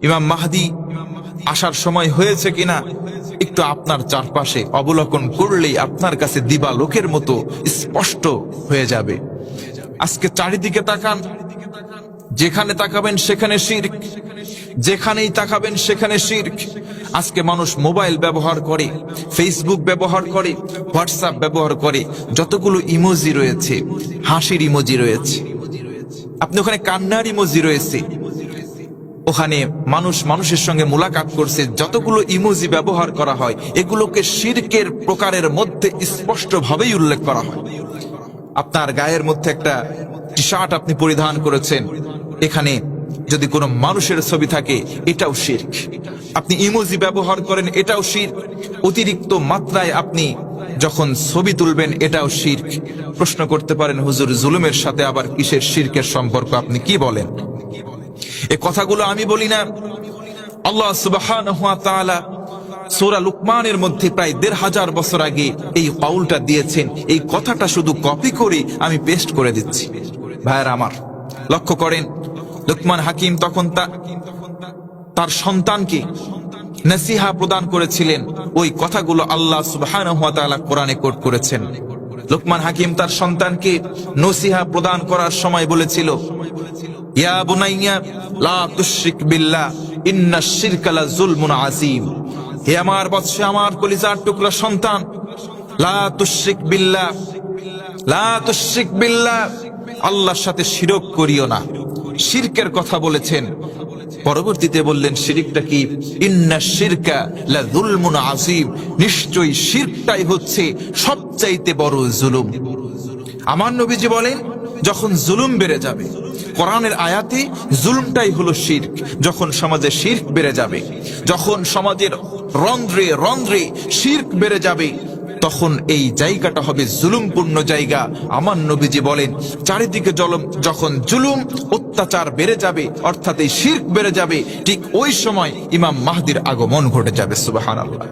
ইমাম মাহদি আসার সময় হয়েছে কিনা একটু আপনার চারপাশে অবলোকন করলেই আপনার কাছে দিবালোকের মতো স্পষ্ট হয়ে যাবে। আজকে চারিদিকে তাকান, যেখানে তাকাবেন সেখানে শিরক, যেখানেই তাকাবেন সেখানে শিরক। আজকে মানুষ মোবাইল ব্যবহার করে, ফেসবুক ব্যবহার করে, হোয়াটসঅ্যাপ ব্যবহার করে, যতগুলো ইমোজি রয়েছে, হাসির ইমোজি রয়েছে, আপনি ওখানে কান্নার ইমোজি রয়েছে, ওখানে মানুষ মানুষের সঙ্গে মোলাকাত করছে, যতগুলো ইমোজি ব্যবহার করা হয় এগুলোকে শিরকের প্রকারের মধ্যে স্পষ্টভাবেই উল্লেখ করা হয়। আপনার গায়ের মধ্যে একটা টি শার্ট আপনি পরিধান করেছেন, এখানে যদি কোনো মানুষের ছবি থাকে এটাও শিরক। আপনি ইমোজি ব্যবহার করেন এটাও শিরক। অতিরিক্ত মাত্রায় আপনি যখন ছবি তুলবেন এটাও শিরক। প্রশ্ন করতে পারেন, হুজুর জুলুমের সাথে আবার কিসের শিরকের সম্পর্ক, আপনি কি বলেন? এই কথাগুলো আমি বলি না, আল্লাহ সুবহানাহু ওয়া তাআলা সূরা লুকমানের মধ্যে প্রায় ১৫০০ বছর আগে এই কওলটা দিয়েছেন। এই কথাটা শুধু কপি করে আমি পেস্ট করে দিচ্ছি। ভাইরা আমার, লক্ষ্য করেন, লুকমান হাকিম তখন তার সন্তানকে নসিহা প্রদান করেছিলেন। ওই কথাগুলো আল্লাহ সুবহানাহু ওয়া তাআলা কোরআনে কোট করেছেন। লুকমান হাকিম তার সন্তানকে নসিহা প্রদান করার সময় বলেছিল, ইয়া বুনাইয়া লা তুশরিক বিল্লাহ ইন্নাশ শিরকা লাযুলমুন আযীম। হে আমার বৎস, আমার কলিজার টুকরা সন্তান, লা তুশরিক বিল্লাহ, লা তুশরিক বিল্লাহ, আল্লাহর সাথে শিরক করিও না। শিরকের কথা বলেছেন, পরবর্তীতে বললেন শিরকটা কি? ইন্নাশ শিরকা লাযুলমুন আযীম, নিশ্চয়ই শিরকটাই হচ্ছে সবচাইতে বড় জুলুম। আমার নবীজি বলেন, যখন জুলুম বেড়ে যাবে, কোরআনের আয়াতে জুলুমটাই হলো শিরক। যখন সমাজে শিরক বেড়ে যাবে, যখন সমাজের রন্ধ্রে রন্ধ্রে শিরক বেড়ে যাবে, তখন এই জায়গাটা হবে জুলুমপূর্ণ জায়গা। আমার নবীজি বলেন, চারিদিকে যখন জুলুম অত্যাচার বেড়ে যাবে, অর্থাৎ এই শিরক বেড়ে যাবে, ঠিক ওই সময় ইমাম মাহদির আগমন ঘটে যাবে। সুবহানাল্লাহ।